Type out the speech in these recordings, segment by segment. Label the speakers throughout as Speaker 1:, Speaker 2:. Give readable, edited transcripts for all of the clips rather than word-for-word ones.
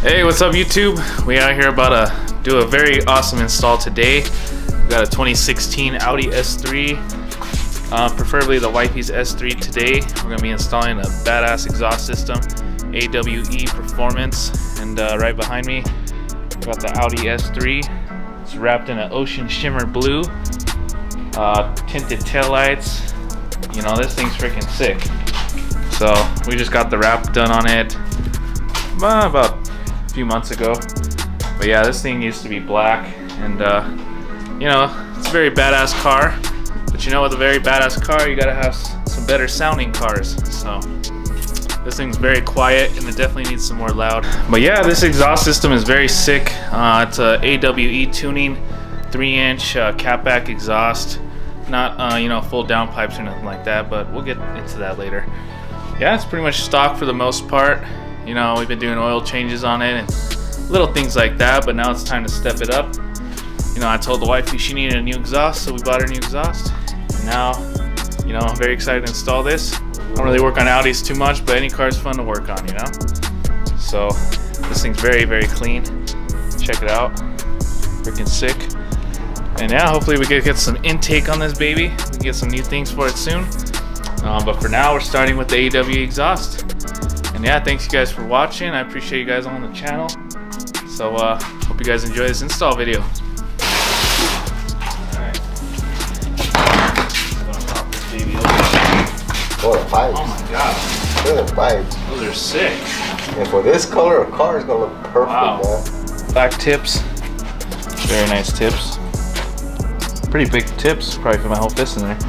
Speaker 1: Hey, what's up YouTube? We out here about to do a very awesome install today. We got a 2016 Audi S3, preferably the wifey's S3 today. We're going to be installing a badass exhaust system, AWE Performance, and right behind me we got the Audi S3. It's wrapped in an ocean shimmer blue, tinted taillights. You know, this thing's freaking sick. So we just got the wrap done on it about a few months ago. But yeah, this thing used to be black, and you know, it's a very badass car. But you know, with a very badass car, you gotta have some better sounding cars. So this thing's very quiet, and it definitely needs some more loud. But yeah, this exhaust system is very sick. It's a AWE tuning, 3-inch catback exhaust. Not you know, full downpipes or nothing like that, but we'll get into that later. Yeah, it's pretty much stock for the most part. You know, we've been doing oil changes on it and little things like that, but now it's time to step it up. You know, I told the wifey she needed a new exhaust, so we bought her a new exhaust. And now, you know, I'm very excited to install this. I don't really work on Audis too much, but any car is fun to work on, you know? So, this thing's very, very clean. Check it out. Freaking sick. And yeah, hopefully we get some intake on this baby. We can get some new things for it soon. But for now, we're starting with the AWE exhaust. And yeah, thanks you guys for watching. I appreciate you guys on the channel. So hope you guys enjoy this install video. Alright.
Speaker 2: Oh, the pipes.
Speaker 1: Oh my god.
Speaker 2: Look at the pipes.
Speaker 1: Those are sick.
Speaker 2: And for this color, a car is gonna look perfect,
Speaker 1: wow,
Speaker 2: man.
Speaker 1: Black tips. Very nice tips. Pretty big tips. Probably fit my whole fist in there.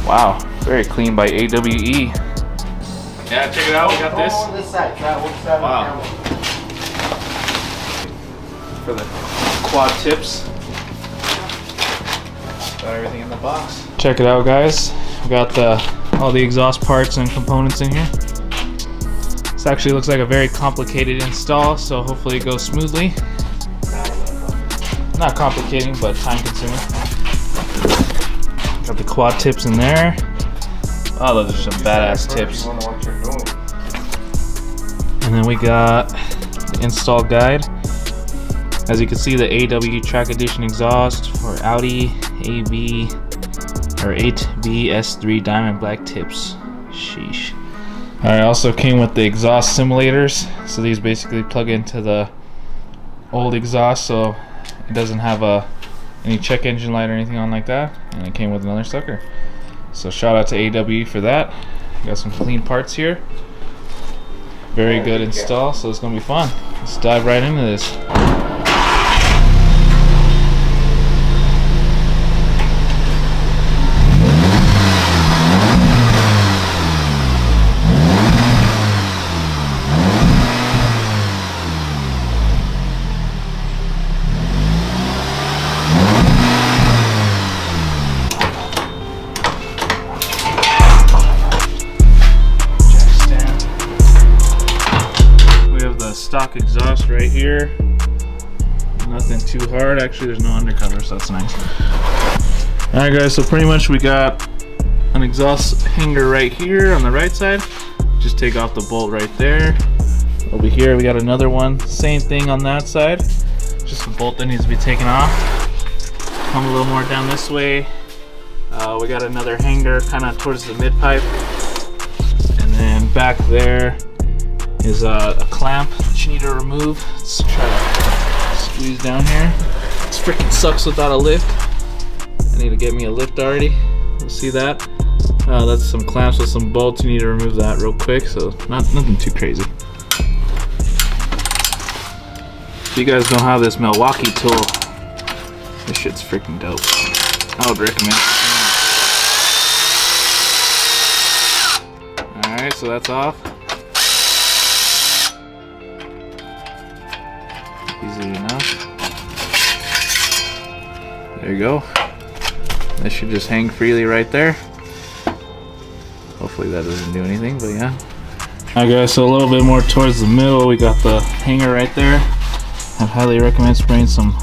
Speaker 1: Wow. Very clean by AWE. Yeah, check it out. We got this.
Speaker 2: On this side. Try one side.
Speaker 1: Wow. For the quad tips. Got everything in the box. Check it out, guys. We got all the exhaust parts and components in here. This actually looks like a very complicated install, so hopefully it goes smoothly. Not complicating, but time consuming. Got the quad tips in there. Oh, those are some badass tips. And then we got the install guide. As you can see, the AWE Track Edition exhaust for Audi AV or 8V S3 Diamond Black tips. Sheesh. Alright, also came with the exhaust simulators. So these basically plug into the old exhaust, so it doesn't have any check engine light or anything on like that. And it came with another sucker. So shout out to AWE for that. Got some clean parts here. Very good install, so it's gonna be fun. Let's dive right into this. Stock exhaust right here. Nothing too hard. Actually, there's no undercover, so that's nice. Alright guys, so pretty much we got an exhaust hanger right here on the right side. Just take off the bolt right there. Over here we got another one. Same thing on that side. Just a bolt that needs to be taken off. Come a little more down this way. We got another hanger kind of towards the mid pipe. And then back there is a clamp that you need to remove. Let's try to squeeze down here. This freaking sucks without a lift. I need to get me a lift already. You'll see that. That's some clamps with some bolts. You need to remove that real quick, so nothing too crazy. If you guys don't have this Milwaukee tool, this shit's freaking dope. I would recommend it. Alright, so that's off. Easy enough. There you go. This should just hang freely right there. Hopefully that doesn't do anything, but yeah. Alright guys, so a little bit more towards the middle, we got the hanger right there. I'd highly recommend spraying some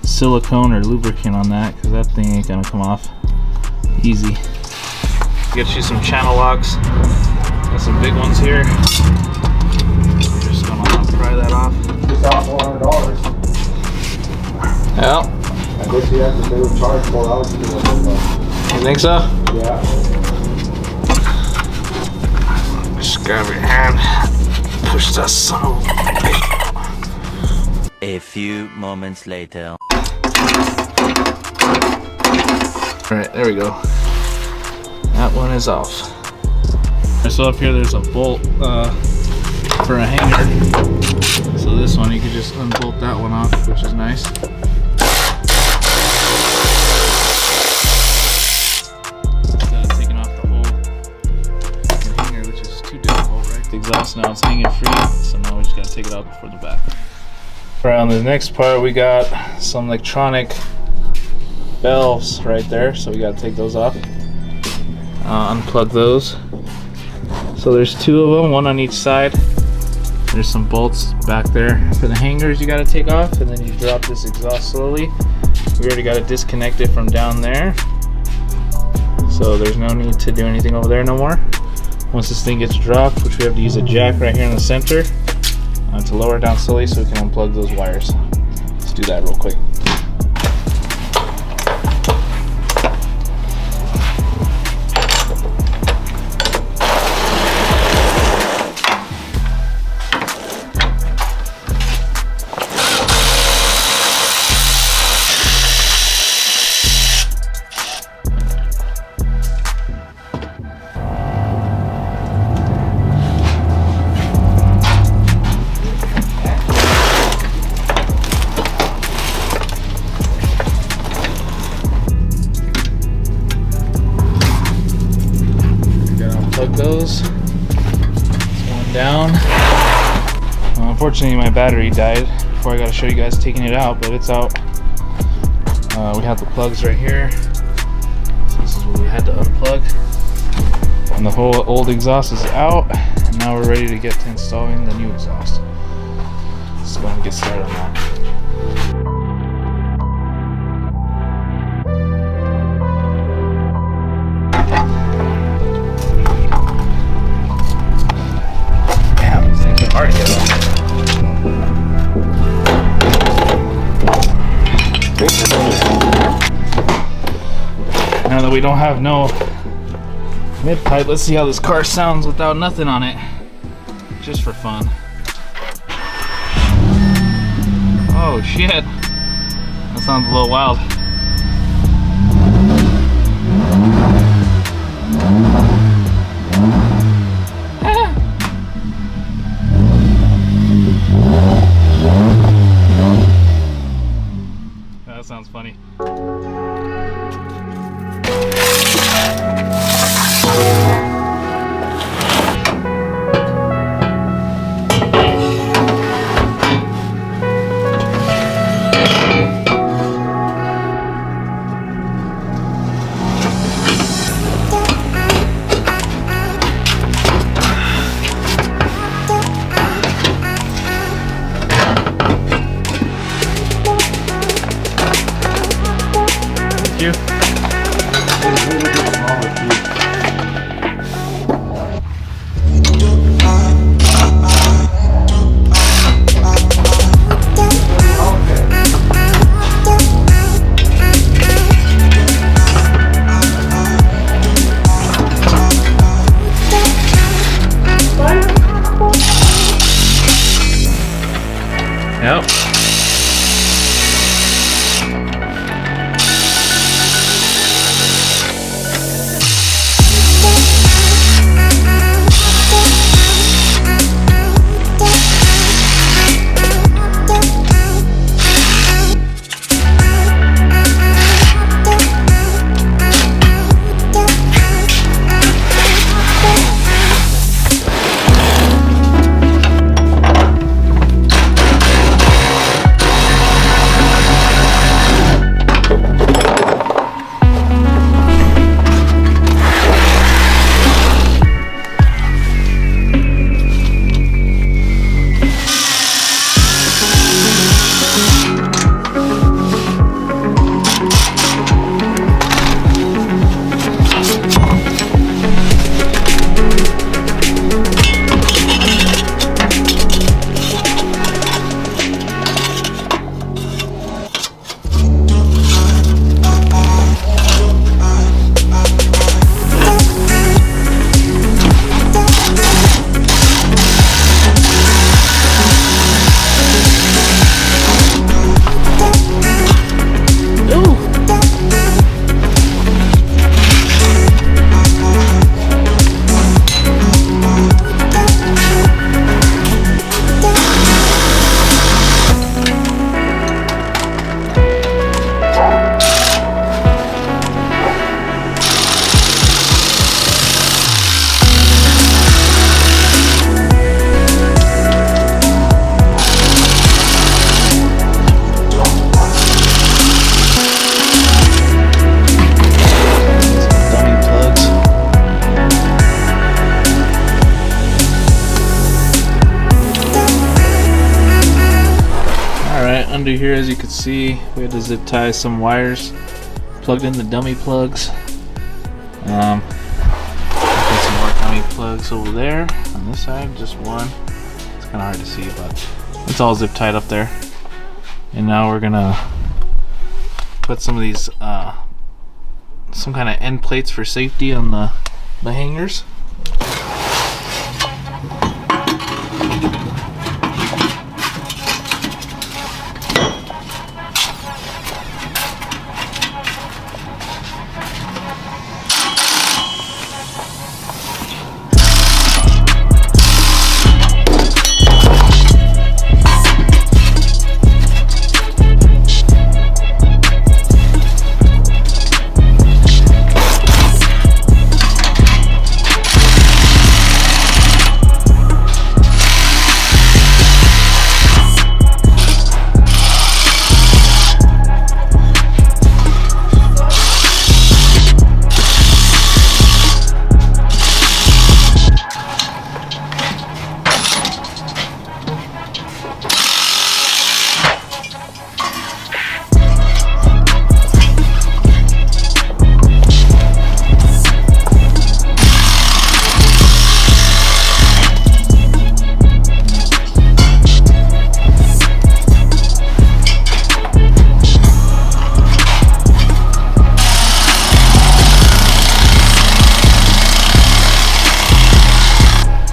Speaker 1: silicone or lubricant on that, because that thing ain't gonna come off easy. Get you some channel locks. Got some big ones here. We're just gonna pry that off.
Speaker 2: It's out $400.
Speaker 1: Yeah.
Speaker 2: I guess you have to do charge $4 to do it.
Speaker 1: You think so?
Speaker 2: Yeah.
Speaker 1: Just grab your hand, push that son of a...
Speaker 3: A few moments later.
Speaker 1: Alright, there we go. That one is off. So up here there's a bolt for a hanger. So this one you can just unbolt that one off, which is nice. Taking off the whole hanger, which is too difficult, right? The exhaust now is hanging free, so now we just gotta take it out before the back. Alright, on the next part we got some electronic valves right there, so we gotta take those off. Unplug those. So there's two of them, one on each side. There's some bolts back there for the hangers you gotta take off, and then you drop this exhaust slowly. We already got it disconnected from down there, so there's no need to do anything over there no more. Once this thing gets dropped, which we have to use a jack right here in the center to lower it down slowly so we can unplug those wires. Let's do that real quick. Those. It's going down. Unfortunately my battery died before I got to show you guys taking it out, but it's out. We have the plugs right here. So this is what we had to unplug. And the whole old exhaust is out, and now we're ready to get to installing the new exhaust. Let's go and get started on that. Now that we don't have no mid pipe, let's see how this car sounds without nothing on it, just for fun. Oh shit, that sounds a little wild. That sounds funny. You. Yep. under here, as you can see, we had to zip tie some wires, plugged in the dummy plugs. Got some more dummy plugs over there on this side, just one. It's kind of hard to see, but it's all zip tied up there. And now we're gonna put some of these some kind of end plates for safety on the hangers.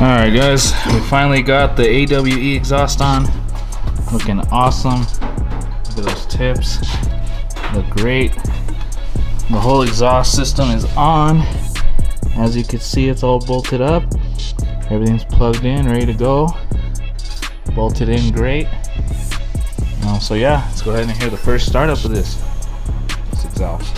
Speaker 1: Alright guys, we finally got the AWE exhaust on. Looking awesome. Look at those tips. Look great. The whole exhaust system is on. As you can see, it's all bolted up. Everything's plugged in, ready to go. Bolted in great. So yeah, let's go ahead and hear the first startup of this exhaust.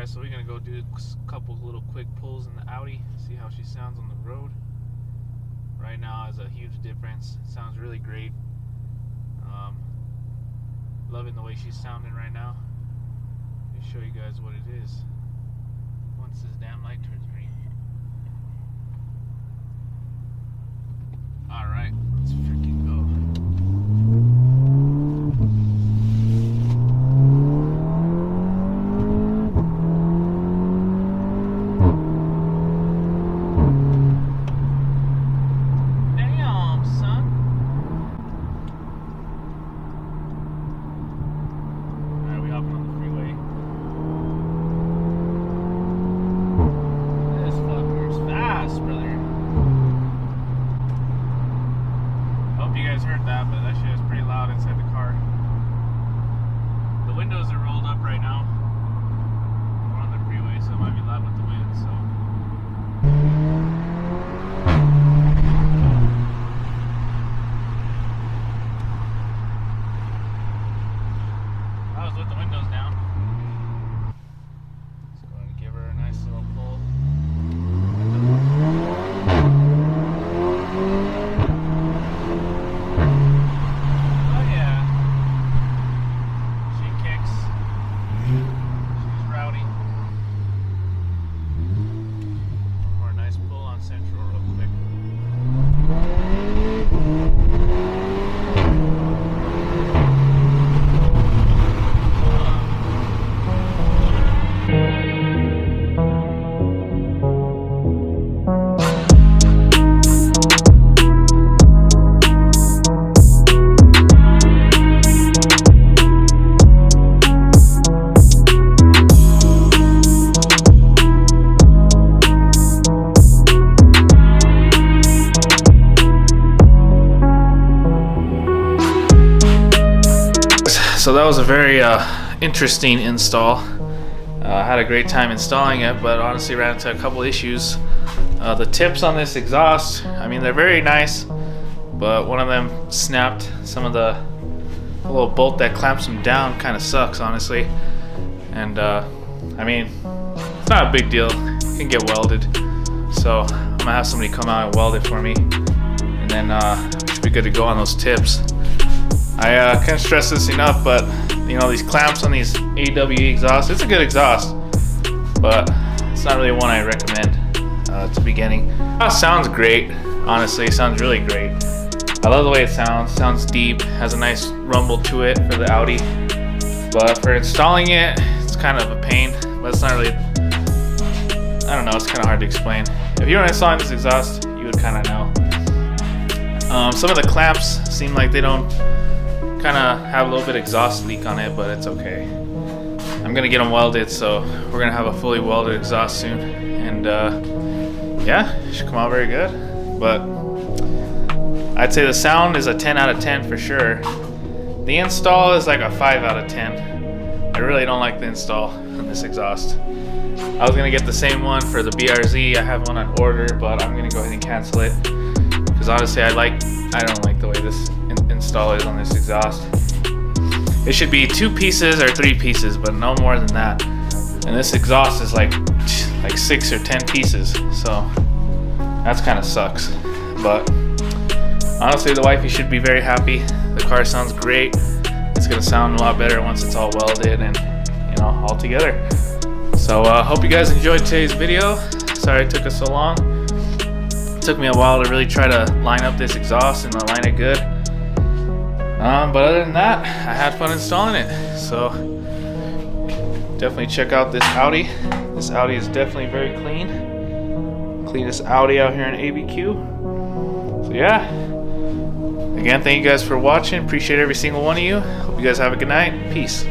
Speaker 1: So we're gonna go do a couple little quick pulls in the Audi, see how she sounds on the road. Right now is a huge difference. It sounds really great. Loving the way she's sounding right now. Let me show you guys what it is once this damn light turns green. Alright, let's freaking go. Heard that, but that shit is pretty loud inside the car. The windows are rolled up right now. We're on the freeway, so it might be loud with the wind. So that was with the windows down. Just going to give her a nice little pull. So that was a very interesting install. I had a great time installing it, but honestly ran into a couple issues. The tips on this exhaust, I mean, they're very nice, but one of them snapped. Some of the little bolt that clamps them down kind of sucks, honestly. And I mean, it's not a big deal. It can get welded. So I'm gonna have somebody come out and weld it for me, and then we should be good to go on those tips. I can't stress this enough, but you know, these clamps on these AWE exhausts, it's a good exhaust, but it's not really one I recommend at the beginning. It sounds great, honestly. It sounds really great. I love the way it sounds. Sounds deep, has a nice rumble to it for the Audi. But for installing it, it's kind of a pain. But it's not really, I don't know, it's kind of hard to explain. If you were installing this exhaust, you would kind of know. Some of the clamps seem like they don't kind of have a little bit of exhaust leak on it, but it's okay. I'm gonna get them welded, so we're gonna have a fully welded exhaust soon, and yeah, it should come out very good. But I'd say the sound is a 10 out of 10 for sure. The install is like a 5 out of 10. I really don't like the install on this exhaust. I was gonna get the same one for the BRZ. I have one on order, but I'm gonna go ahead and cancel it because honestly, I don't like the way this install is on this exhaust. It should be 2 pieces or 3 pieces, but no more than that. And this exhaust is like 6 or 10 pieces, so that's kind of sucks. But honestly, the wifey should be very happy. The car sounds great. It's gonna sound a lot better once it's all welded and, you know, all together. So hope you guys enjoyed today's video. Sorry it took us so long. It took me a while to really try to line up this exhaust and line it good. But other than that, I had fun installing it. So definitely check out this Audi. This Audi is definitely very clean. Cleanest Audi out here in ABQ. So yeah. Again, thank you guys for watching. Appreciate every single one of you. Hope you guys have a good night. Peace.